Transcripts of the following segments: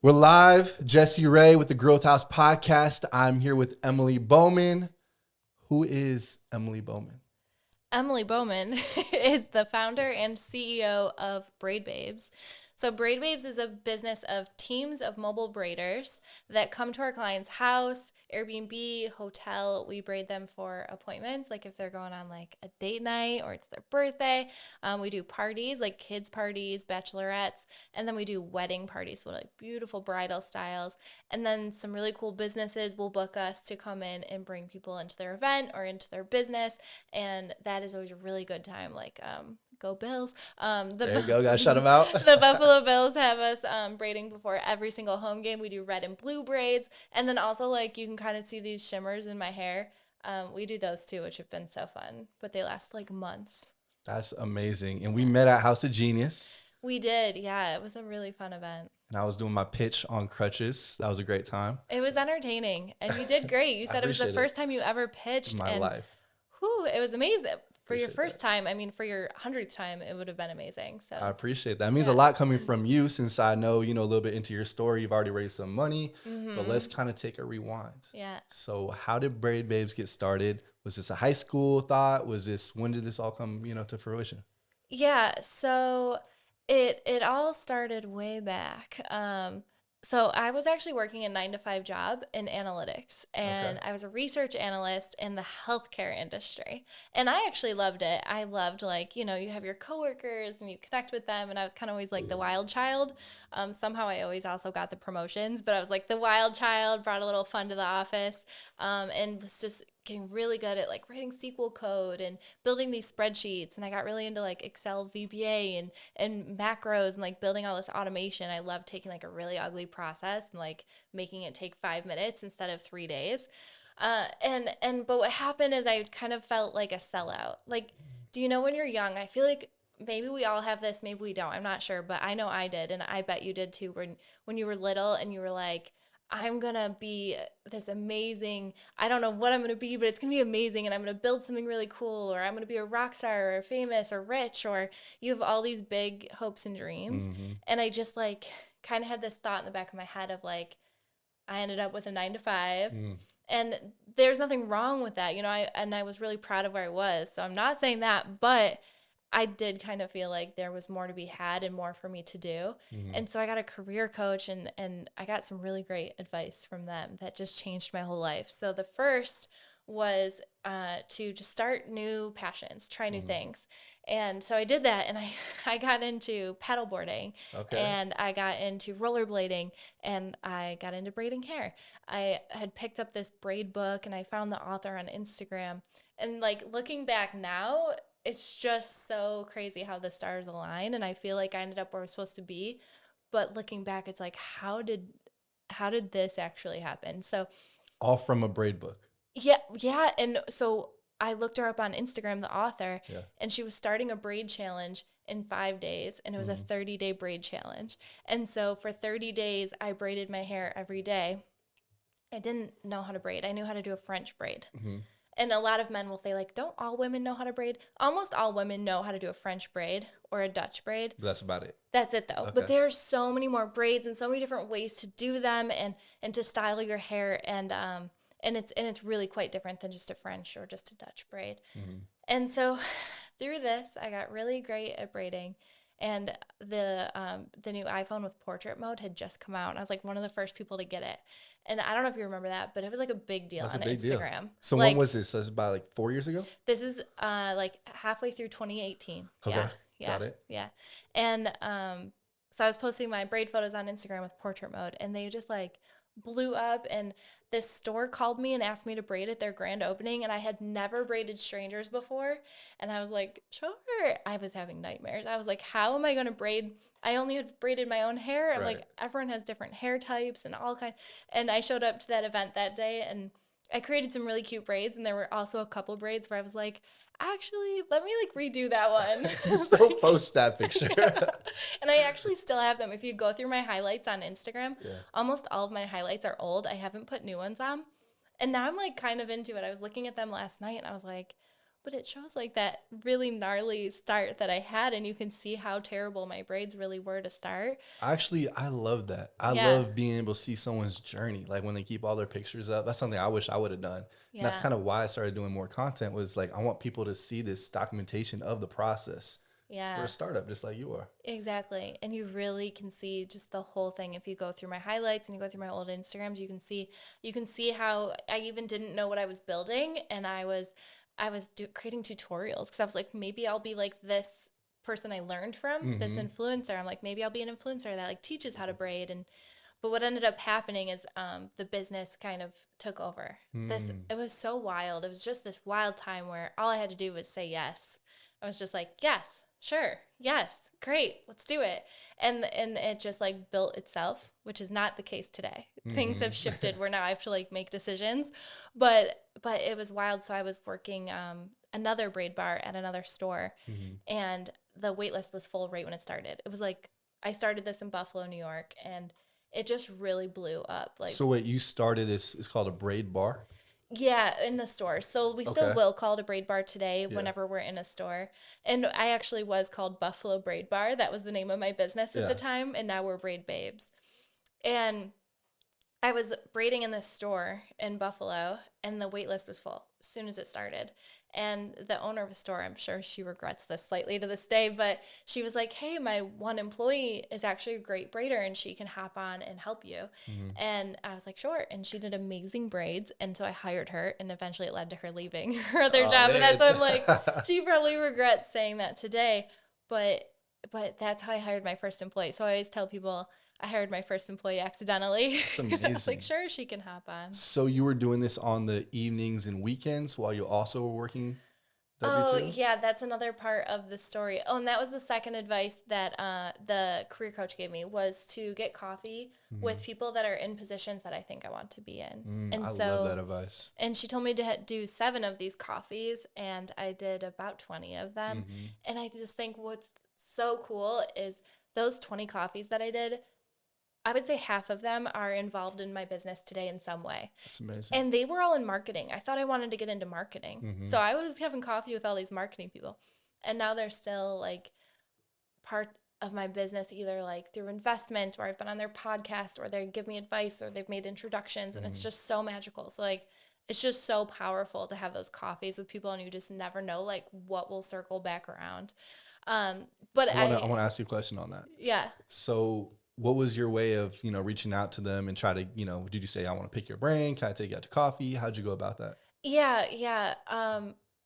We're live, TheJesseRay with the Growth House podcast. I'm here with Emmily Bowman. Who is Emmily Bowman? Emmily Bowman is the founder and CEO of Braid Babes. So Braid Babes is a business of teams of mobile braiders that come to our client's house, Airbnb, hotel. We braid them for appointments, like if they're going on like a date night or it's their birthday. We do parties, like kids parties, bachelorettes, and then we do wedding parties, so like beautiful bridal styles. And then some really cool businesses will book us to come in and bring people into their event or into their business, and that is always a really good time. Like go Bills. There you go, gotta shout them out. The Buffalo Bills have us braiding before every single home game. We do red and blue braids, and then also like you can kind of see these shimmers in my hair. We do those too, which have been so fun, but they last like months. That's amazing. And we met at House of Genius. We did, yeah. It was a really fun event. And I was doing my pitch on crutches. That was a great time. It was entertaining, and you did great. You said it was the first time you ever pitched in my life. Whew, it was amazing. For your Appreciate first time, I mean, for your 100th time, it would have been amazing. So I appreciate that. It means a lot coming from you, since I know, a little bit into your story. You've already raised some money, but let's kind of take a rewind. Yeah. So how did Braid Babes get started? Was this a high school thought? When did this all come, to fruition? Yeah, so it all started way back. So I was actually working a 9 to 5 job in analytics, and I was a research analyst in the healthcare industry. And I actually loved it. I loved, like, you have your coworkers and you connect with them. And I was kind of always like the wild child. Somehow I always also got the promotions, but I was like the wild child, brought a little fun to the office, and was just getting really good at like writing SQL code and building these spreadsheets. And I got really into like Excel VBA and macros and like building all this automation. I loved taking like a really ugly process and like making it take 5 minutes instead of 3 days. But what happened is I kind of felt like a sellout. Like, do you know when you're young, I feel like maybe we all have this, maybe we don't. I'm not sure, but I know I did, and I bet you did too. When you were little and you were like, I'm going to be this amazing, I don't know what I'm going to be, but it's going to be amazing, and I'm going to build something really cool, or I'm going to be a rock star or famous or rich, or you have all these big hopes and dreams. And I just like kind of had this thought in the back of my head of like, I ended up with a 9 to 5. And there's nothing wrong with that. I was really proud of where I was. So I'm not saying that, but I did kind of feel like there was more to be had and more for me to do. And so I got a career coach, and I got some really great advice from them that just changed my whole life. So the first was to just start new passions, try new things. And so I did that, and I got into paddleboarding, and I got into rollerblading, and I got into braiding hair. I had picked up this braid book, and I found the author on Instagram. And like looking back now, it's just so crazy how the stars align, and I feel like I ended up where I was supposed to be. But looking back, it's like, how did this actually happen? So All from a braid book. yeah, and so I looked her up on Instagram, the author, and she was starting a braid challenge in 5 days, and it was a 30-day braid challenge. And so for 30 days, I braided my hair every day. I didn't know how to braid. I knew how to do a French braid. And a lot of men will say, like, don't all women know how to braid? Almost all women know how to do a French braid or a Dutch braid. That's about it. That's it, though. But there's so many more braids and so many different ways to do them and to style your hair. And it's really quite different than just a French or just a Dutch braid. And so through this, I got really great at braiding. And the new iPhone with portrait mode had just come out, and I was like one of the first people to get it. And I don't know if you remember that, but it was like a big deal on Instagram. Deal. So like, when was this? So it was about like 4 years ago? This is like halfway through 2018. Okay. Yeah. Got it. Yeah. And so I was posting my braid photos on Instagram with portrait mode, and they just like blew up. And this store called me and asked me to braid at their grand opening, and I had never braided strangers before. And I was like, sure. I was having nightmares. I was like, how am I going to braid? I only had braided my own hair. I'm like, everyone has different hair types and all kinds. And I showed up to that event that day, and I created some really cute braids. And there were also a couple braids where I was like, actually, let me like redo that one. Still post that picture. Yeah. And I actually still have them. If you go through my highlights on Instagram, almost all of my highlights are old. I haven't put new ones on. And now I'm like kind of into it. I was looking at them last night, and I was like, but it shows like that really gnarly start that I had, and you can see how terrible my braids really were to start. Actually, I love that. I Yeah. love being able to see someone's journey. Like when they keep all their pictures up. That's something I wish I would have done. And that's Yeah. kind of why I started doing more content, was like, I want people to see this documentation of the process. So we're a Yeah. startup just like you are. Exactly. And you really can see just the whole thing. If you go through my highlights and you go through my old Instagrams, you can see how I even didn't know what I was building, and I was creating tutorials because I was like, maybe I'll be like this person I learned from, this Mm-hmm. influencer. I'm like, maybe I'll be an influencer that like teaches how to braid. And but what ended up happening is the business kind of took over. Mm. It was so wild. It was just this wild time where all I had to do was say yes. I was just like, yes, sure, yes, great, let's do it. And it just like built itself, which is not the case today. Things have Mm-hmm. shifted where now I have to like make decisions. But it was wild. So I was working another braid bar at another store, Mm-hmm. and the wait list was full right when it started. It was like I started this in Buffalo, New York, and it just really blew up. Like, So wait, you started this, it's called a braid bar? yeah, in the store. So we still Okay. will call it a braid bar today Yeah. whenever we're in a store. And I actually was called Buffalo Braid Bar. That was the name of my business at the Yeah. time. And now we're Braid Babes. And I was braiding in this store in Buffalo, and the wait list was full as soon as it started. And the owner of the store, I'm sure she regrets this slightly to this day, but she was like, hey, my one employee is actually a great braider and she can hop on and help you. Mm-hmm. And I was like, sure. And she did amazing braids. And so I hired her, and eventually it led to her leaving her other Oh job. And man. that's why I'm like, she probably regrets saying that today. But that's how I hired my first employee. So I always tell people I hired my first employee accidentally That's because I was like, amazing. sure, she can hop on. So you were doing this on the evenings and weekends while you also were working Oh, W-2? yeah, that's another part of the story. Oh, and that was the second advice that the career coach gave me, was to get coffee Mm-hmm. with people that are in positions that I think I want to be in. And I love that so, advice. and she told me to do 7 of these coffees, and I did about 20 of them. Mm-hmm. And I just think what's so cool is those 20 coffees that I did, I would say half of them are involved in my business today in some way. That's amazing. And they were all in marketing. I thought I wanted to get into marketing. Mm-hmm. So I was having coffee with all these marketing people. And now they're still like part of my business, either like through investment, or I've been on their podcast, or they give me advice, or they've made introductions. And it's Mm-hmm. just so magical. So like it's just so powerful to have those coffees with people, and you just never know like what will circle back around. But I want to ask you a question on that. yeah. So what was your way of, reaching out to them and try to, did you say, I want to pick your brain? Can I take you out to coffee? How'd you go about that? Yeah, yeah.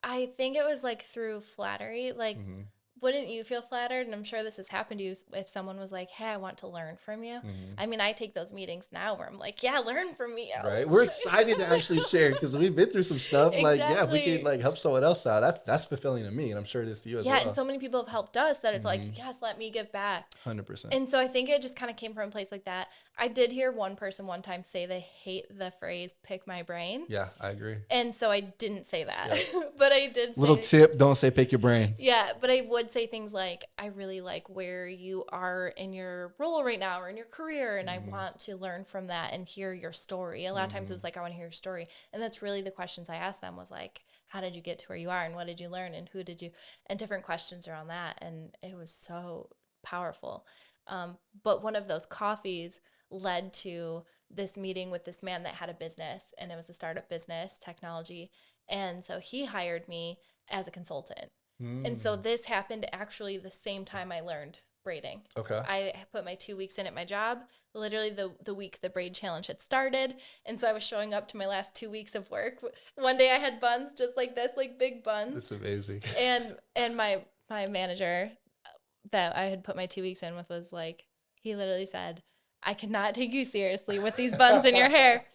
I think it was like through flattery. Like, Mm-hmm. wouldn't you feel flattered? And I'm sure this has happened to you if someone was like, hey, I want to learn from you. Mm-hmm. I mean, I take those meetings now where I'm like, yeah, learn from me. Right. We're excited to actually share because we've been through some stuff. Like, yeah, if we Exactly. could like help someone else out, that's fulfilling to me. And I'm sure it is to you as Yeah, and well. so many people have helped us that it's like, Mm-hmm. yes, let me give back. 100%. And so I think it just kind of came from a place like that. I did hear one person one time say they hate the phrase pick my brain. Yeah, I agree. And so I didn't say that. Yeah. But I did say, Little tip, don't say pick your brain. yeah, but I would say things like, I really like where you are in your role right now or in your career, and I want to learn from that and hear your story. A lot of times it was like, I want to hear your story. And that's really the questions I asked them, was like, how did you get to where you are, and what did you learn, and who did you, and different questions around that. And it was so powerful. But one of those coffees led to this meeting with this man that had a business, and it was a startup business, technology. And so he hired me as a consultant. And so this happened actually the same time I learned braiding. Okay. I put my 2 weeks in at my job, literally the week the braid challenge had started. And so I was showing up to my last 2 weeks of work. One day I had buns just like this, like big buns. That's amazing. And my manager that I had put my 2 weeks in with was like, he literally said, I cannot take you seriously with these buns in your hair.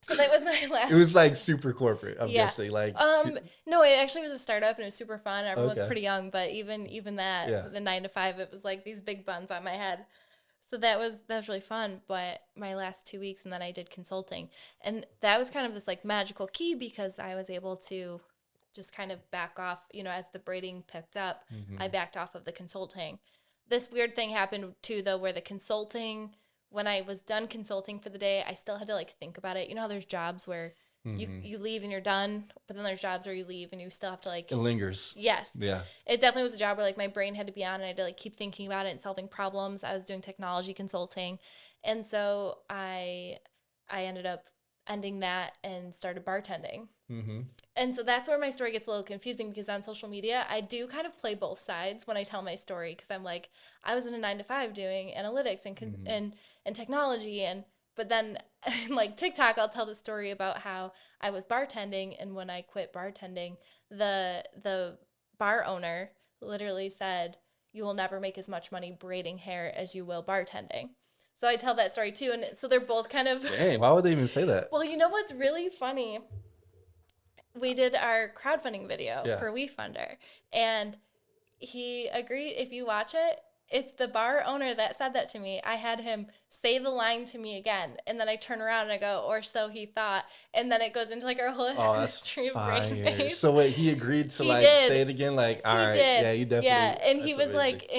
So that was my last. It was like super corporate, I'm Yeah. guessing. Like, No, it actually was a startup and it was super fun. Everyone was Okay. pretty young, but even that, Yeah. the 9 to 5, it was like these big buns on my head. So that was really fun. But my last 2 weeks, and then I did consulting, and that was kind of this like magical key, because I was able to just kind of back off. As the braiding picked up, I backed off of the consulting. This weird thing happened too, though, where the consulting, when I was done consulting for the day, I still had to like think about it. You know how there's jobs where You leave and you're done, but then there's jobs where you leave and you still have to like. It lingers. Yes. Yeah. It definitely was a job where like my brain had to be on and I had to like keep thinking about it and solving problems. I was doing technology consulting, and so I ended up ending that and started bartending. And so that's where my story gets a little confusing because on social media, I do kind of play both sides when I tell my story because I'm like, I was in a 9 to 5 doing analytics and technology. But then like TikTok, I'll tell the story about how I was bartending. And when I quit bartending, the bar owner literally said, you will never make as much money braiding hair as you will bartending. So I tell that story too. And so they're both kind of. Dang, why would they even say that? Well, you know what's really funny? We did our crowdfunding video for WeFunder, and he agreed. If you watch it, it's the bar owner that said that to me. I had him say the line to me again, and then I turn around and I go, or so he thought, and then it goes into like our whole history of Braid Babes. So wait, he agreed to say it again, like, all right, yeah, you definitely, and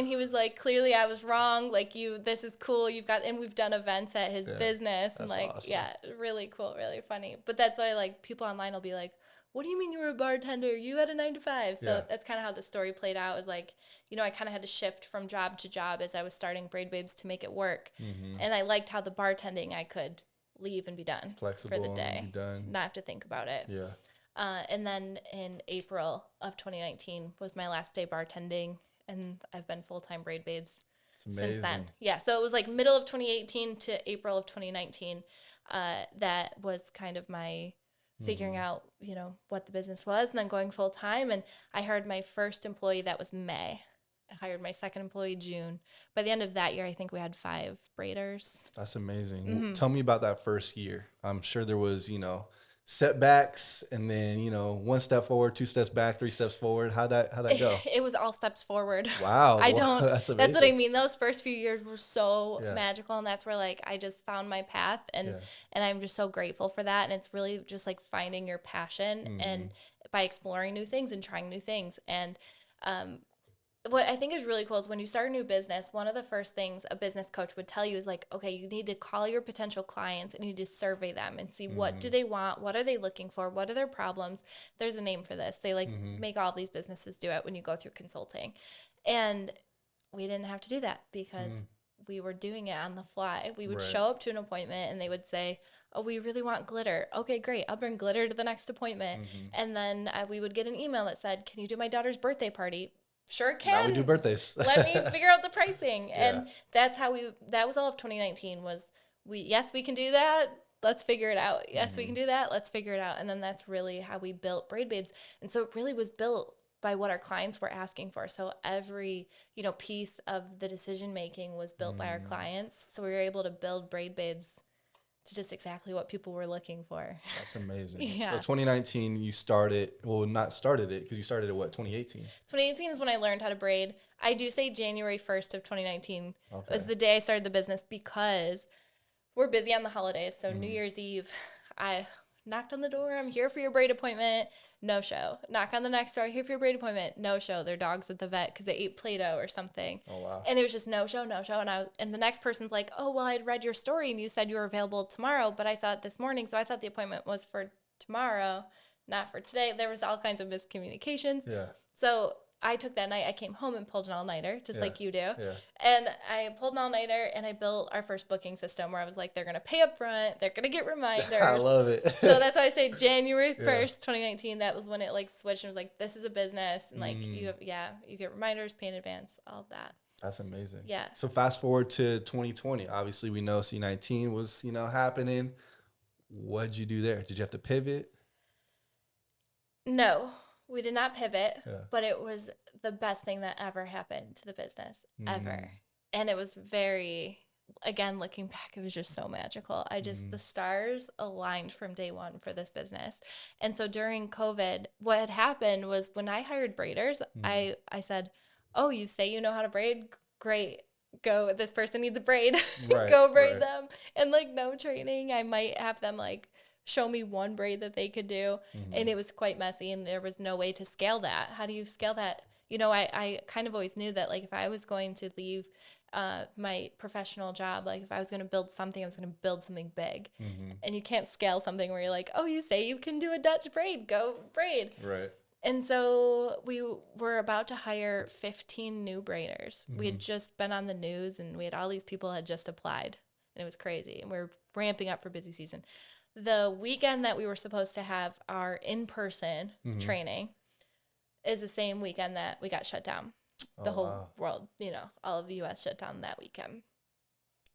he was like, clearly I was wrong, like this is cool, and we've done events at his business, and like, awesome. Yeah, really cool, really funny. But that's why like people online will be like, what do you mean you were a bartender? You had a 9 to 5. So that's kind of how the story played out. Is like, I kind of had to shift from job to job as I was starting Braid Babes to make it work. And I liked how the bartending, I could leave and be done. Flexible for the day. Be done. Not have to think about it. Yeah. And then in April of 2019 was my last day bartending. And I've been full-time Braid Babes since then. Yeah. So it was like middle of 2018 to April of 2019. That was kind of my figuring out, what the business was, and then going full time. And I hired my first employee, that was May. I hired my second employee June. By the end of that year, I think we had 5 braiders. That's amazing. Tell me about that first year. I'm sure there was, setbacks, and then, 1 step forward, 2 steps back, 3 steps forward. How'd that go? It was all steps forward. Wow. That's what I mean. Those first few years were so magical, and that's where like I just found my path, and I'm just so grateful for that. And it's really just like finding your passion and by exploring new things and trying new things. And what I think is really cool is when you start a new business, one of the first things a business coach would tell you is like, okay, you need to call your potential clients and you need to survey them and see what do they want, what are they looking for, what are their problems. There's a name for this. They like make all these businesses do it when you go through consulting. And we didn't have to do that because we were doing it on the fly. We would show up to an appointment and they would say, oh, we really want glitter. Okay, great. I'll bring glitter to the next appointment. And then we would get an email that said, can you do my daughter's birthday party? Sure can. Now we do birthdays. Let me figure out the pricing. And that's how that was all of 2019 was yes, we can do that. Let's figure it out. Yes, we can do that. Let's figure it out. And then that's really how we built Braid Babes. And so it really was built by what our clients were asking for. So every, piece of the decision-making was built by our clients. So we were able to build Braid Babes to just exactly what people were looking for. That's amazing. Yeah. So 2019, you started, not started it, because you started at what, 2018? 2018 is when I learned how to braid. I do say January 1st of 2019 was the day I started the business because we're busy on the holidays. So New Year's Eve, I knocked on the door. I'm here for your braid appointment. No show. Knock on the next door. Here for your braid appointment. No show. Their dog's at the vet because they ate Play-Doh or something. Oh, wow. And it was just no show, no show. And the next person's like, oh, well, I'd read your story and you said you were available tomorrow, but I saw it this morning. So I thought the appointment was for tomorrow, not for today. There was all kinds of miscommunications. Yeah. So I took that night. I came home and pulled an all-nighter, just like you do. Yeah. And I pulled an all-nighter, and I built our first booking system where I was like, they're going to pay up front. They're going to get reminders. I love it. So that's why I say January 1st, 2019. That was when it like switched and was like, this is a business. And like, you get reminders, pay in advance, all of that. That's amazing. Yeah. So fast forward to 2020. Obviously, we know C19 was, happening. What'd you do there? Did you have to pivot? No. We did not pivot, but it was the best thing that ever happened to the business, ever. And it was very, again, looking back, it was just so magical. The stars aligned from day one for this business. And so during COVID, what had happened was when I hired braiders, I said, oh, you say you know how to braid? Great. Go. This person needs a braid. Go braid them. And like no training. I might have them like show me one braid that they could do. And it was quite messy and there was no way to scale that. How do you scale that? I kind of always knew that like if I was going to leave my professional job, like if I was going to build something, I was going to build something big. And you can't scale something where you're like, oh, you say you can do a Dutch braid, go braid. Right. And so we were about to hire 15 new braiders. We had just been on the news, and we had all these people had just applied, and it was crazy. And we were ramping up for busy season. The weekend that we were supposed to have our in-person training is the same weekend that we got shut down. The whole world, all of the U.S. shut down that weekend.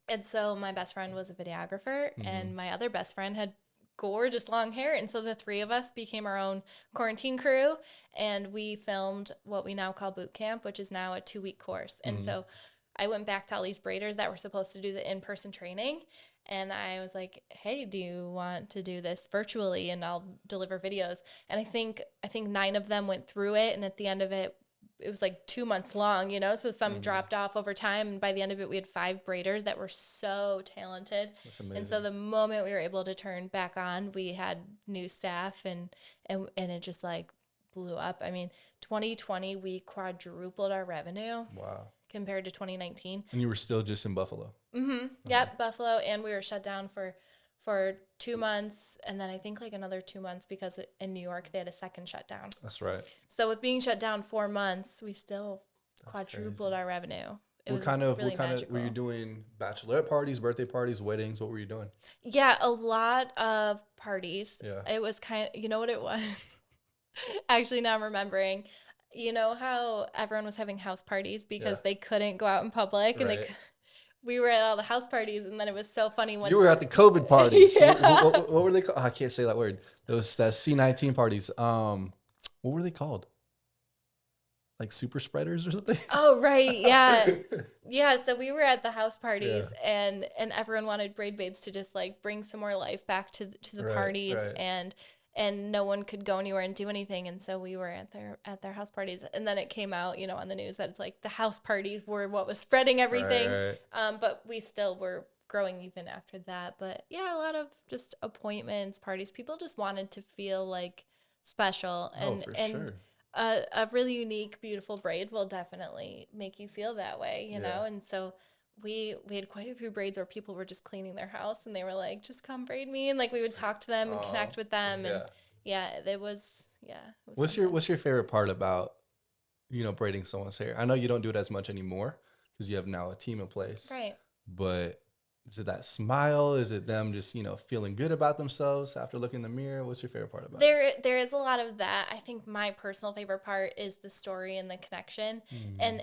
And so my best friend was a videographer, and my other best friend had gorgeous long hair. And so the three of us became our own quarantine crew, and we filmed what we now call boot camp, which is now a 2-week course. And so I went back to all these braiders that were supposed to do the in-person training, and I was like, hey, do you want to do this virtually, and I'll deliver videos? And I think 9 of them went through it, and at the end of it, it was like 2 months long, so some dropped off over time. And by the end of it, we had 5 braiders that were so talented. That's amazing. And so the moment we were able to turn back on, we had new staff, and it just like blew up. I mean, 2020, we quadrupled our revenue. Wow. Compared to 2019. And you were still just in Buffalo. Yep, Buffalo. And we were shut down for 2 months, and then I think like another 2 months because in New York they had a second shutdown. That's right. So with being shut down 4 months, we still quadrupled our revenue. What kind of were you doing? Bachelorette parties, birthday parties, weddings? What were you doing? Yeah, a lot of parties. Yeah. It was you know what it was? Actually, now I'm remembering. You know how everyone was having house parties because they couldn't go out in public, and we were at all the house parties, and then it was so funny. You were at the COVID parties. Yeah. What were they called? Oh, I can't say that word. Those C19 parties. What were they called? Like super spreaders or something? Oh, right. Yeah. Yeah. So we were at the house parties, and everyone wanted Braid Babes to just like bring some more life back to the parties, and no one could go anywhere and do anything. And so we were at their house parties. And then it came out, on the news that it's like the house parties were what was spreading everything. Right. But we still were growing even after that. But yeah, a lot of just appointments, parties. People just wanted to feel like special. And, sure. A really unique, beautiful braid will definitely make you feel that way, you know? And so we had quite a few braids where people were just cleaning their house, and they were like, just come braid me. And like, we would talk to them and connect with them. And it was. What's your favorite part about, braiding someone's hair? I know you don't do it as much anymore because you have now a team in place. Right. But is it that smile? Is it them just, feeling good about themselves after looking in the mirror? What's your favorite part about it? There is a lot of that. I think my personal favorite part is the story and the connection. And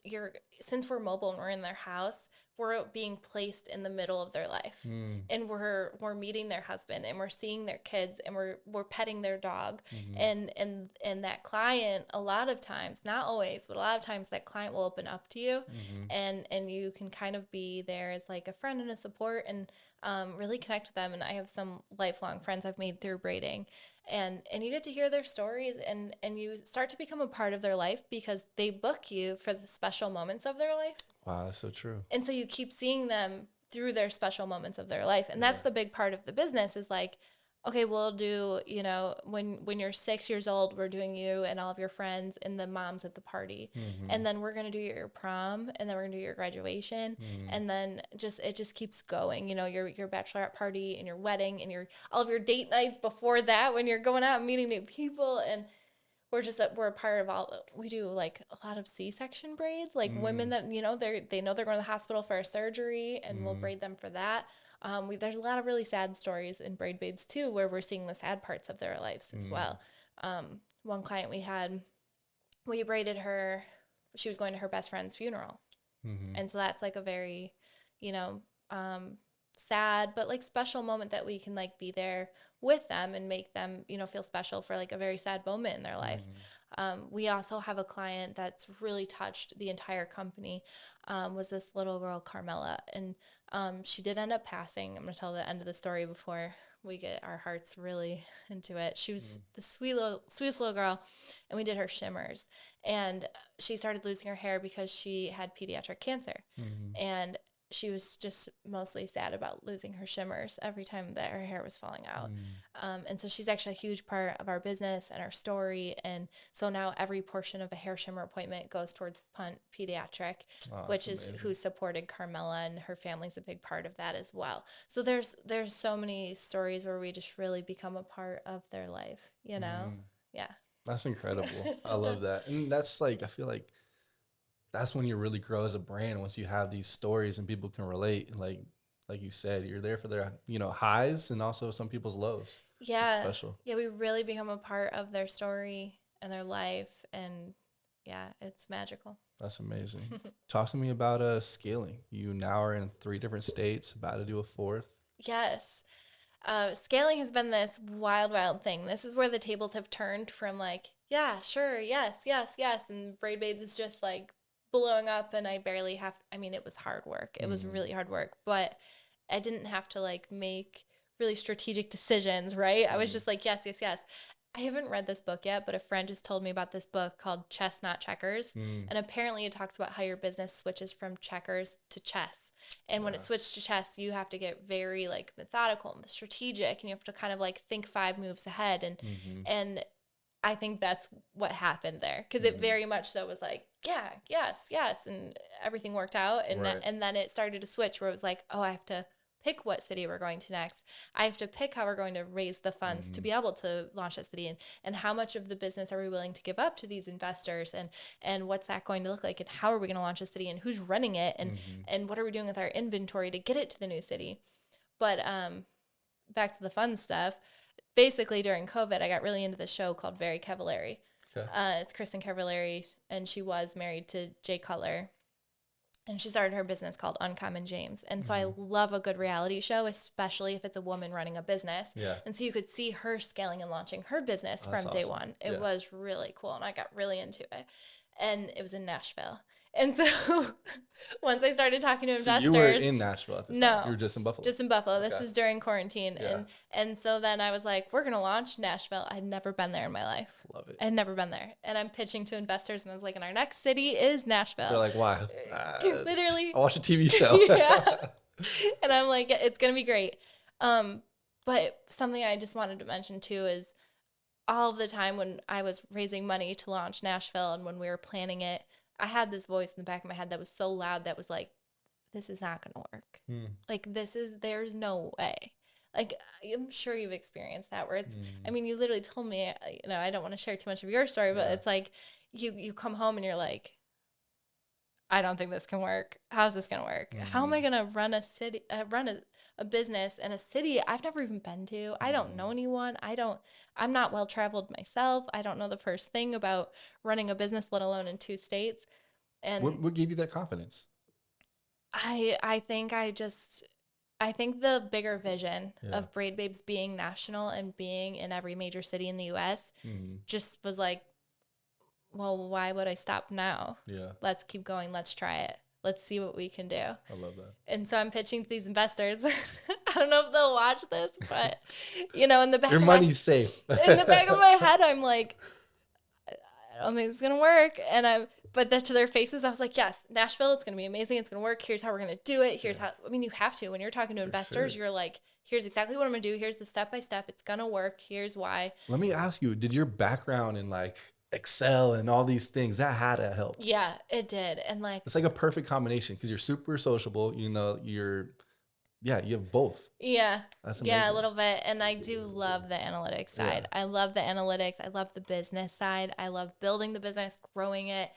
you're since we're mobile and we're in their house, we're being placed in the middle of their life. And we're meeting their husband, and we're seeing their kids, and we're petting their dog. And that client, a lot of times, not always, but a lot of times, that client will open up to you, and you can kind of be there as like a friend and a support, and really connect with them. And I have some lifelong friends I've made through braiding, and you get to hear their stories, and you start to become a part of their life because they book you for the special moments of their life. Wow, that's so true. And so you keep seeing them through their special moments of their life. And that's the big part of the business is like, okay, we'll do, when you're 6 years old, we're doing you and all of your friends and the moms at the party. And then we're going to do your prom, and then we're going to do your graduation. And then it just keeps going, your bachelorette party and your wedding and all of your date nights before that, when you're going out and meeting new people. And we're a part of we do like a lot of C-section braids, like women that, they know they're going to the hospital for a surgery, and we'll braid them for that. There's a lot of really sad stories in Braid Babes too, where we're seeing the sad parts of their lives as well. One client we braided her, she was going to her best friend's funeral. And so that's like a very, sad, but like special moment that we can like be there with them and make them, feel special for like a very sad moment in their life. We also have a client that's really touched the entire company, was this little girl, Carmela. And she did end up passing. I'm going to tell the end of the story before we get our hearts really into it. She was the sweetest little girl, and we did her shimmers. And she started losing her hair because she had pediatric cancer. And she was just mostly sad about losing her shimmers every time that her hair was falling out. And so she's actually a huge part of our business and our story. And so now every portion of a hair shimmer appointment goes towards Punt Pediatric, which is amazing. Who supported Carmela, and her family's a big part of that as well. So there's so many stories where we just really become a part of their life, you know? Yeah. That's incredible. I love that. And that's like, I feel like that's when you really grow as a brand, once you have these stories and people can relate. Like you said, you're there for their, you know, highs and also some people's lows. Yeah. It's special. Yeah, we really become a part of their story and their life, and yeah, it's magical. That's amazing. Talk to me about scaling. You now are in 3 different states, about to do a 4th. Yes. Scaling has been this wild thing. This is where the tables have turned from like, yeah, sure, yes, and Braid Babes is just like blowing up, and I barely have, I mean, it was hard work. It was really hard work, but I didn't have to like make really strategic decisions, right? I was just like, yes. I haven't read this book yet, but a friend just told me about this book called Chess Not Checkers. And apparently it talks about how your business switches from checkers to chess. And when it switched to chess, you have to get very like methodical and strategic, and you have to kind of like think 5 moves ahead. And I think that's what happened there, because it very much so was like, yeah, yes, and everything worked out. And and then it started to switch where it was like, oh, I have to pick what city we're going to next. I have to pick how we're going to raise the funds to be able to launch that city, and how much of the business are we willing to give up to these investors, and what's that going to look like, and how are we going to launch a city, and who's running it, and what are we doing with our inventory to get it to the new city. But back to the fun stuff. Basically, during COVID, I got really into this show called Very Cavallari. Okay. It's Kristen Cavallari, and she was married to Jay Cutler. And she started her business called Uncommon James. And so I love a good reality show, especially if it's a woman running a business. Yeah. And so you could see her scaling and launching her business from day one. It was really cool, and I got really into it. And it was in Nashville. And so once I started talking to investors. So you were in Nashville at this time? You were just in Buffalo? Just in Buffalo. Okay. This is during quarantine. Yeah. And so then I was like, we're going to launch Nashville. I'd never been there in my life. Love it. I'd never been there. And I'm pitching to investors, and I was like, and our next city is Nashville. They're like, why? Literally. I watched a TV show. Yeah. And I'm like, it's going to be great. But something I just wanted to mention too is all of the time when I was raising money to launch Nashville, and when we were planning it, I had this voice in the back of my head that was so loud that was like, this is not going to work. Like, there's no way. Like, I'm sure you've experienced that where it's, I mean, you literally told me, you know, I don't want to share too much of your story, but it's like, you come home and you're like, I don't think this can work. How's this going to work? How am I going to run a city, run a business in a city I've never even been to? I don't know anyone. I'm not well traveled myself. I don't know the first thing about running a business, let alone in 2 states. And what gave you that confidence? I think the bigger vision of Braid Babes being national and being in every major city in the US just was like, well, why would I stop now? Yeah. Let's keep going. Let's try it. Let's see what we can do. I love that. And so I'm pitching to these investors. I don't know if they'll watch this, but, you know, in the back your money's safe. In the back of my head, I'm like, I don't think it's going to work. But then to their faces, I was like, yes, Nashville, it's going to be amazing. It's going to work. Here's how we're going to do it. Here's how, I mean, you have to, when you're talking to investors, you're like, here's exactly what I'm going to do. Here's the step-by-step. It's going to work. Here's why. Let me ask you, did your background in like Excel and all these things, that had to help? Yeah, it did. And like, it's like a perfect combination because you're super sociable, you know, you have both. Yeah. That's amazing. Yeah, a little bit. And I do love the analytics side. Yeah. I love the analytics. I love the business side. I love building the business, growing it.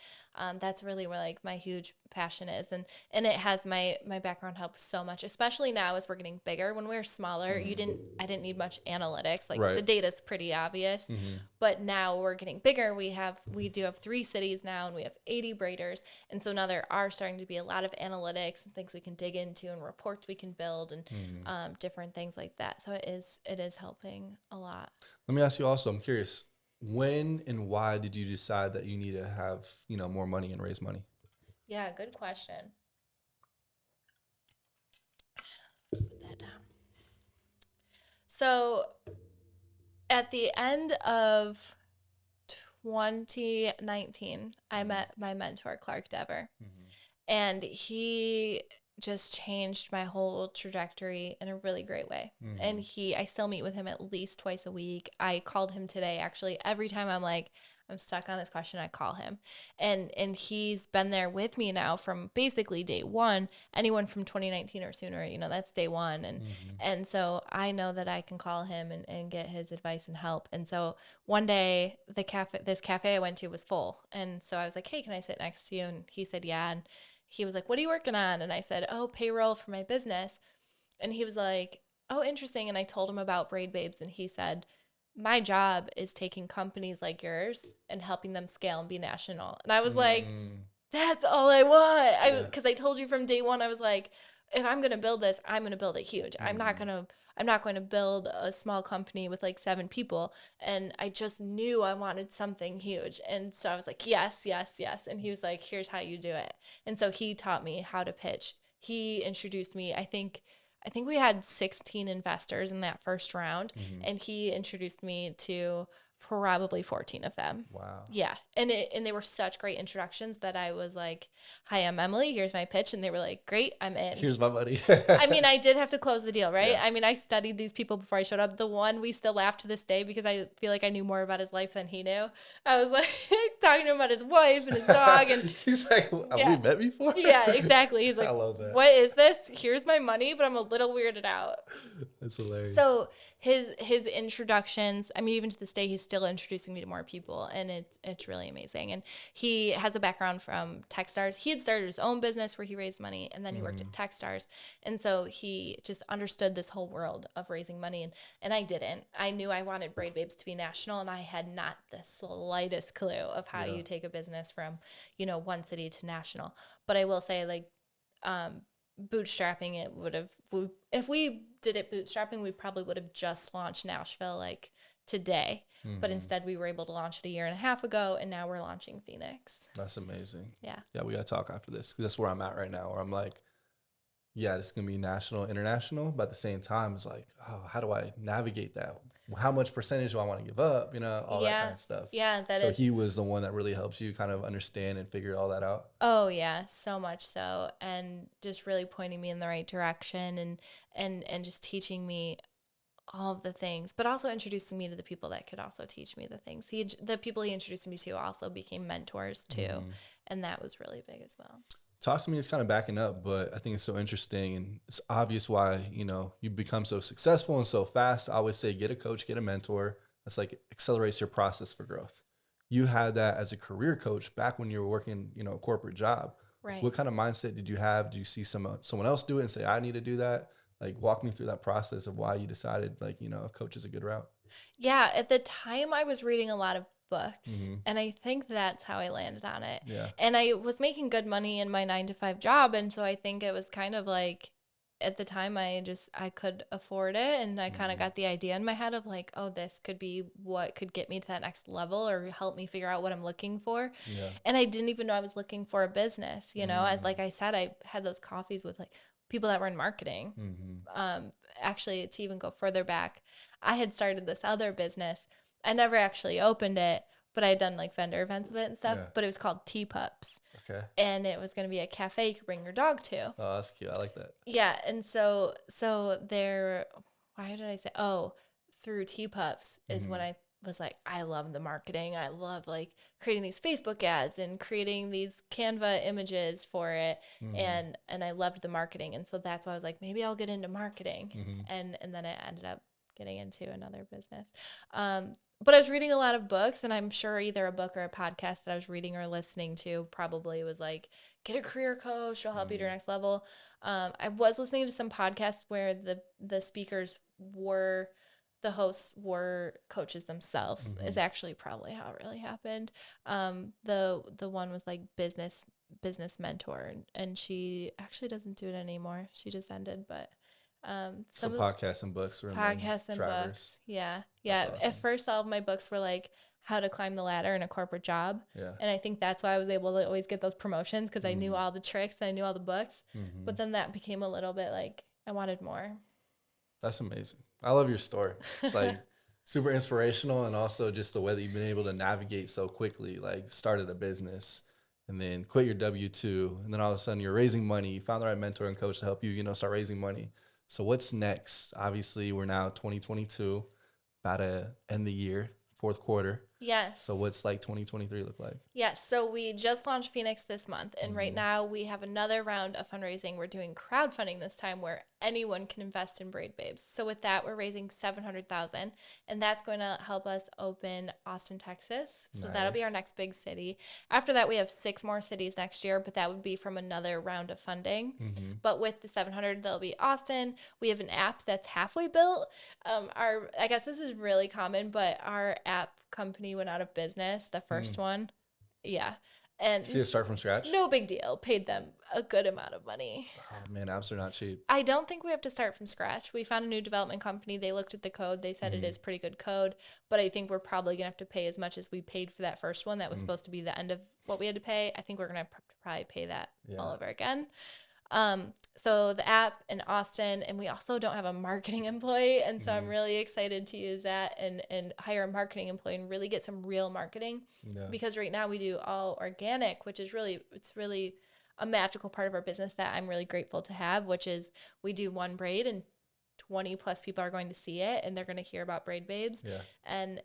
That's really where like my huge passion is. And it has my background helps so much, especially now as we're getting bigger. When we were smaller, I didn't need much analytics. Like the data's pretty obvious. But now we're getting bigger. We do have 3 cities now, and we have 80 braiders. And so now there are starting to be a lot of analytics and things we can dig into and reports we can build and different things like that. So it is helping a lot. Let me ask you also, I'm curious, when and why did you decide that you need to have, you know, more money and raise money? Yeah, good question. Put that down. So at the end of 2019, I met my mentor, Clark Dever. And he just changed my whole trajectory in a really great way. And I still meet with him at least twice a week. I called him today. Actually, every time I'm stuck on this question, I call him. And he's been there with me now from basically day one. Anyone from 2019 or sooner, that's day one. And so I know that I can call him and get his advice and help. And so one day this cafe I went to was full. And so I was like, hey, can I sit next to you? And he said, yeah. And he was like, what are you working on? And I said, oh, payroll for my business. And he was like, oh, interesting. And I told him about Braid Babes. And he said, my job is taking companies like yours and helping them scale and be national. And I was like, that's all I want. Because I told you from day one, I was like, if I'm going to build this, I'm going to build it huge. I'm not going to build a small company with like 7 people. And I just knew I wanted something huge. And so I was like, yes, yes, yes. And he was like, here's how you do it. And so he taught me how to pitch. He introduced me, I think we had 16 investors in that first round, and he introduced me to probably 14 of them. Wow. Yeah. And they were such great introductions that I was like, hi, I'm Emily. Here's my pitch. And they were like, great, I'm in. Here's my money. I mean, I did have to close the deal, right? Yeah. I mean, I studied these people before I showed up. The one we still laugh to this day because I feel like I knew more about his life than he knew. I was like talking to him about his wife and his dog. And he's like, have we met before? Yeah, exactly. He's like, I love that. What is this? Here's my money, but I'm a little weirded out. That's hilarious. So his introductions, I mean, even to this day, he's still introducing me to more people, and it's really amazing. And he has a background from Techstars. He had started his own business where he raised money, and then he worked at Techstars. And so he just understood this whole world of raising money, and I didn't. I knew I wanted Braid Babes to be national, and I had not the slightest clue of how you take a business from, one city to national. But I will say, like, bootstrapping it would have, if we did it bootstrapping, we probably would have just launched Nashville like today. But instead we were able to launch it 1.5 years ago, and now we're launching Phoenix. That's amazing. Yeah, we gotta talk after this. That's where I'm at right now, where I'm like, yeah, this is gonna be national, international, but at the same time it's like, oh, how do I navigate that? How much percentage do I want to give up? All that kind of stuff. Yeah, so he was the one that really helps you kind of understand and figure all that out. Oh yeah, so much so. And just really pointing me in the right direction, and just teaching me all of the things, but also introducing me to the people that could also teach me the things. The people he introduced me to also became mentors too. And that was really big as well. Talk to me, it's kind of backing up, but I think it's so interesting, and it's obvious why, you become so successful and so fast. I always say, get a coach, get a mentor. That's like accelerates your process for growth. You had that as a career coach back when you were working, a corporate job. Right. What kind of mindset did you have? Do you see someone else do it and say, I need to do that? Like, walk me through that process of why you decided, like, a coach is a good route. Yeah. At the time I was reading a lot of books, and I think that's how I landed on it. Yeah. And I was making good money in my 9-to-5 job. And so I think it was kind of like, at the time I could afford it. And I kind of got the idea in my head of like, oh, this could be what could get me to that next level or help me figure out what I'm looking for. Yeah. And I didn't even know I was looking for a business. Like I said, I had those coffees with like people that were in marketing. Actually, to even go further back, I had started this other business. I never actually opened it, but I had done like vendor events with it and stuff. Yeah. But it was called Tea Pups. Okay. And it was going to be a cafe you could bring your dog to. Oh, that's cute. I like that. Yeah. And so there, why did I say, through Tea Pups is when I was like, I love the marketing. I love like creating these Facebook ads and creating these Canva images for it. And I loved the marketing. And so that's why I was like, maybe I'll get into marketing. And then I ended up getting into another business. But I was reading a lot of books, and I'm sure either a book or a podcast that I was reading or listening to probably was like, get a career coach, she'll help you to your next level. I was listening to some podcasts where the speakers were, the hosts were coaches themselves, is actually probably how it really happened. The one was like business mentor, and she actually doesn't do it anymore. She just ended, but so podcasts and books were podcasts and drivers. Books. Yeah. Awesome. At first, all of my books were like how to climb the ladder in a corporate job. Yeah. And I think that's why I was able to always get those promotions, because I knew all the tricks and I knew all the books. But then that became a little bit like I wanted more. That's amazing. I love your story. It's like super inspirational, and also just the way that you've been able to navigate so quickly, like started a business and then quit your W-2, and then all of a sudden you're raising money. You found the right mentor and coach to help you, start raising money. So what's next? Obviously, we're now 2022, about to end the year, fourth quarter. Yes. So what's like 2023 look like? Yes. So we just launched Phoenix this month. And right now we have another round of fundraising. We're doing crowdfunding this time where anyone can invest in Braid Babes. So with that, we're raising $700,000, and that's going to help us open Austin, Texas. So that'll be our next big city. After that, we have 6 more cities next year, but that would be from another round of funding. But with the 700, there'll be Austin. We have an app that's halfway built. I guess this is really common, but our app company went out of business, the first one. Yeah. And so you start from scratch? No big deal. Paid them a good amount of money. Oh man, apps are not cheap. I don't think we have to start from scratch. We found a new development company. They looked at the code. They said it is pretty good code, but I think we're probably going to have to pay as much as we paid for that first one. That was supposed to be the end of what we had to pay. I think we're going to probably pay that all over again. So the app in Austin, and we also don't have a marketing employee. And so I'm really excited to use that and hire a marketing employee and really get some real marketing because right now we do all organic, which is it's really a magical part of our business that I'm really grateful to have, which is we do one braid and 20 plus people are going to see it and they're going to hear about Braid Babes. Yeah. And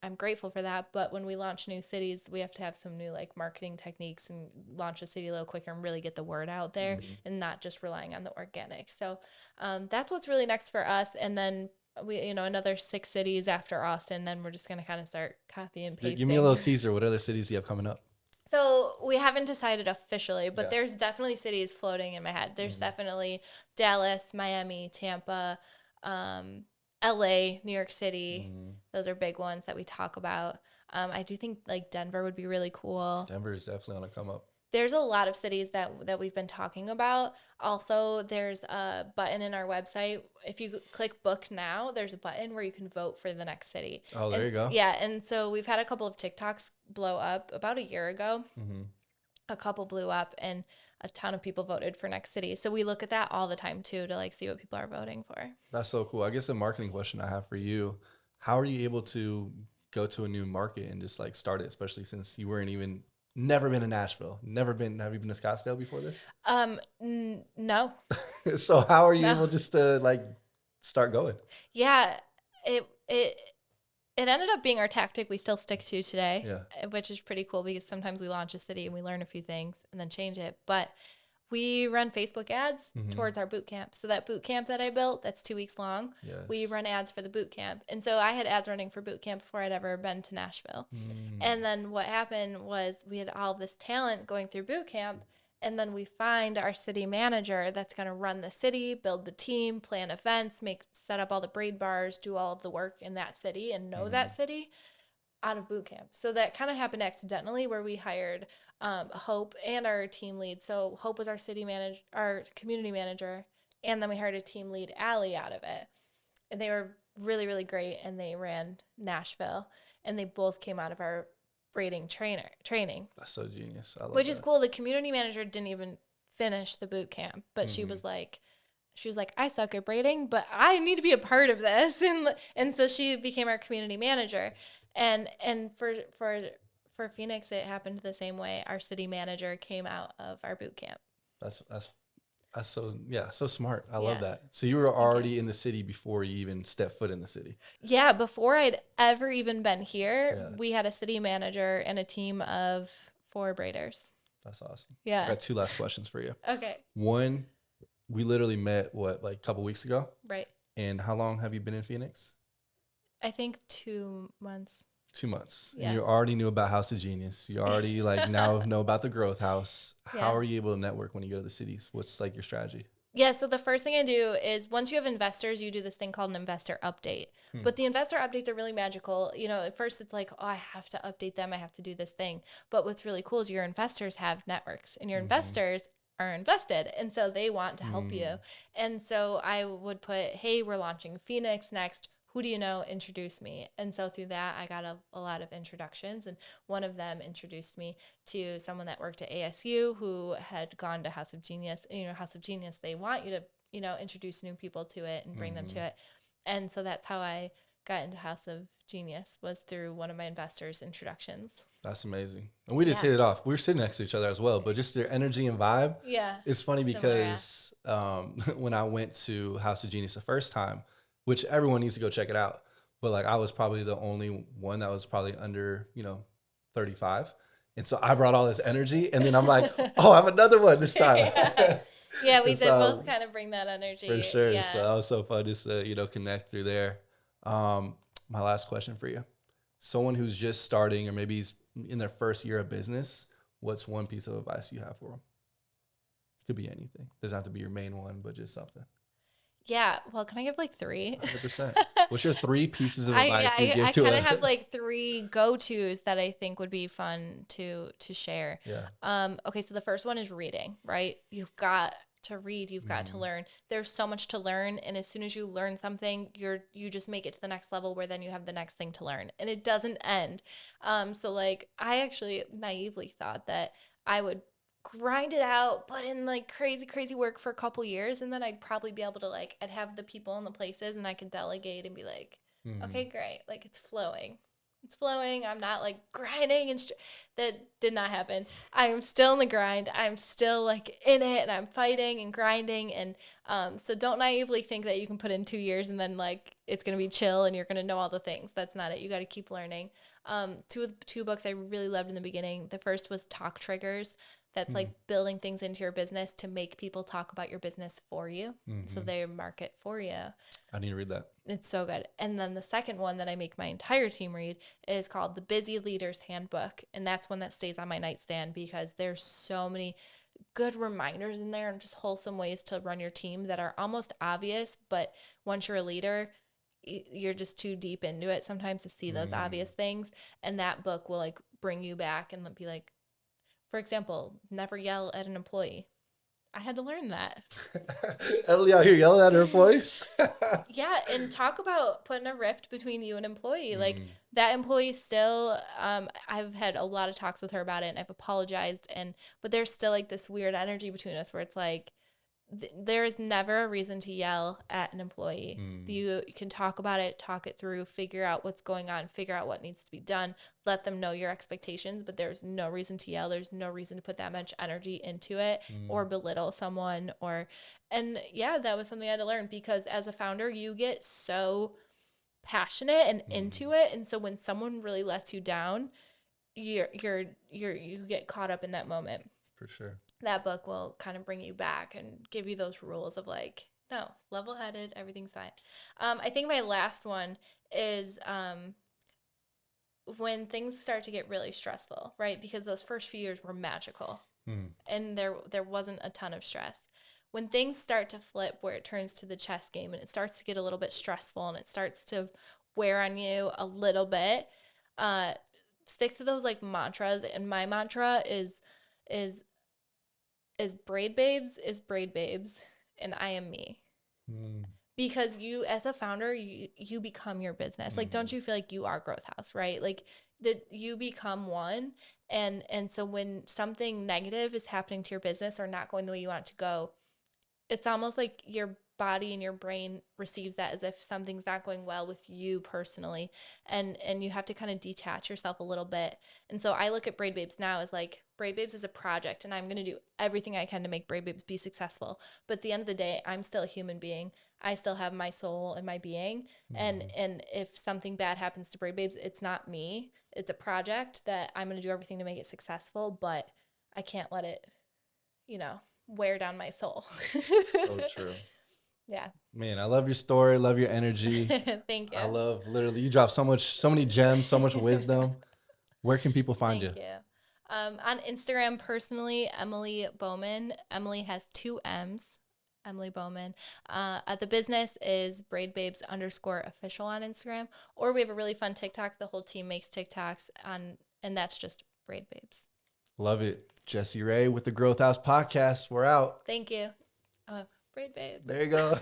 I'm grateful for that. But when we launch new cities, we have to have some new like marketing techniques and launch a city a little quicker and really get the word out there and not just relying on the organic. So that's what's really next for us. And then we, another 6 cities after Austin, then we're just going to kind of start copy and pasting. Give me a little teaser. What other cities do you have coming up? So we haven't decided officially, but there's definitely cities floating in my head. There's definitely Dallas, Miami, Tampa, LA, New York City. Those are big ones that we talk about. I do think like Denver would be really cool. Denver is definitely going to come up. There's a lot of cities that we've been talking about. Also, there's a button in our website. If you click book now, there's a button where you can vote for the next city. Oh, there you go. Yeah. And so we've had a couple of TikToks blow up about a year ago. A couple blew up and a ton of people voted for next city. So we look at that all the time too, to like see what people are voting for. That's so cool. I guess a marketing question I have for you, how are you able to go to a new market and just like start it, especially since you weren't even never been to Nashville? Have you been to Scottsdale before this? No. So how are you able just to like start going? Yeah, it ended up being our tactic we still stick to today, which is pretty cool because sometimes we launch a city and we learn a few things and then change it. But we run Facebook ads towards our boot camp. So that boot camp that I built, that's 2 weeks long. We run ads for the boot camp. And so I had ads running for boot camp before I'd ever been to Nashville. And then what happened was we had all this talent going through boot camp. And then we find our city manager that's going to run the city, build the team, plan events, set up all the braid bars, do all of the work in that city and know that city out of boot camp. So that kind of happened accidentally where we hired Hope and our team lead. So Hope was our city manager, our community manager, and then we hired a team lead, Allie, out of it. And they were really, really great, and they ran Nashville, and they both came out of our braiding training. That's so genius. I love Which is cool. The community manager didn't even finish the boot camp, but she was like, I suck at braiding, but I need to be a part of this. And so she became our community manager. And for Phoenix, it happened the same way. Our city manager came out of our boot camp. That's so smart. I love that. So you were already in the city before you even stepped foot in the city. Yeah, before I'd ever even been here, we had a city manager and a team of 4 braiders. That's awesome. Yeah. I got 2 last questions for you. Okay. One, we literally met like a couple weeks ago. Right. And how long have you been in Phoenix? I think 2 months. 2 months. Yeah. And you already knew about House of Genius. You already like now know about the Growth House. How are you able to network when you go to the cities? What's like your strategy? Yeah, so the first thing I do is once you have investors, you do this thing called an investor update. But the investor updates are really magical. At first it's like, oh, I have to update them. I have to do this thing. But what's really cool is your investors have networks, and your investors are invested. And so they want to help you. And so I would put, hey, we're launching Phoenix next. Who do you know? Introduce me. And so through that, I got a lot of introductions. And one of them introduced me to someone that worked at ASU who had gone to House of Genius. And, House of Genius, they want you to, introduce new people to it and bring them to it. And so that's how I got into House of Genius was through one of my investors' introductions. That's amazing. And we just hit it off. We were sitting next to each other as well, but just their energy and vibe. Yeah. It's funny because when I went to House of Genius the first time, which everyone needs to go check it out, but like I was probably the only one that was probably under, 35. And so I brought all this energy, and then I'm like, oh, I have another one this time. Yeah, we did both kind of bring that energy. For sure. Yeah. So that was so fun just to, connect through there. My last question for you. Someone who's just starting or maybe he's in their first year of business, what's one piece of advice you have for them? It could be anything. Doesn't have to be your main one, but just something. Yeah. Well, can I give like 3? 100%. What's your 3 pieces of advice you give to I kind of have like 3 go-tos that I think would be fun to share. Yeah. Okay. So the first one is reading, right? You've got to read, you've got to learn. There's so much to learn, and as soon as you learn something, you just make it to the next level where then you have the next thing to learn, and it doesn't end. So like I actually naively thought that I would grind it out, put in like crazy work for a couple years, and then I'd probably be able to like I'd have the people and the places, and I could delegate and be like, okay, great, like it's flowing. It's flowing. I'm not like grinding and that did not happen. I am still in the grind. I'm still like in it, and I'm fighting and grinding. And so don't naively think that you can put in 2 years and then like it's going to be chill and you're going to know all the things. That's not it. You got to keep learning. Two books I really loved in the beginning. The first was Talk Triggers. That's like building things into your business to make people talk about your business for you. So they market for you. I need to read that. It's so good. And then the second one that I make my entire team read is called The Busy Leader's Handbook. And that's one that stays on my nightstand because there's so many good reminders in there and just wholesome ways to run your team that are almost obvious. But once you're a leader, you're just too deep into it sometimes to see those obvious things. And that book will like bring you back and be like, for example, never yell at an employee. I had to learn that. Emily out here yelling at her employees. Yeah, and talk about putting a rift between you and employee. Like that employee still, I've had a lot of talks with her about it, and I've apologized, but there's still like this weird energy between us where it's like there is never a reason to yell at an employee. You can talk about it, talk it through, figure out what's going on, figure out what needs to be done, let them know your expectations, but there's no reason to yell. There's no reason to put that much energy into it or belittle someone and yeah, that was something I had to learn because as a founder, you get so passionate and into it. And so when someone really lets you down, you get caught up in that moment. For sure. That book will kind of bring you back and give you those rules of like, no, level-headed, everything's fine. I think my last one is when things start to get really stressful, right? Because those first few years were magical and there wasn't a ton of stress. When things start to flip where it turns to the chess game and it starts to get a little bit stressful and it starts to wear on you a little bit, stick to those like mantras. And my mantra is Braid Babes is Braid Babes, and I am me. Because you, as a founder, you become your business. Like, don't you feel like you are Growth House, right? Like that you become one. And so when something negative is happening to your business or not going the way you want it to go, it's almost like your body and your brain receives that as if something's not going well with you personally. And you have to kind of detach yourself a little bit. And so I look at Braid Babes now as like, Braid Babes is a project and I'm going to do everything I can to make Braid Babes be successful. But at the end of the day, I'm still a human being. I still have my soul and my being. And if something bad happens to Braid Babes, it's not me. It's a project that I'm going to do everything to make it successful, but I can't let it, wear down my soul. So true. Yeah. Man, I love your story. Love your energy. Thank you. I love literally you drop so many gems, so much wisdom. Where can people find you? Thank you. On Instagram, personally, Emmily Bowman. Emily has 2 M's. Emmily Bowman. The business is BraidBabes_official on Instagram. Or we have a really fun TikTok. The whole team makes TikToks and that's just Braid Babes. Love it. TheJesseRay with the Growth House podcast. We're out. Thank you. Braid Babes. There you go.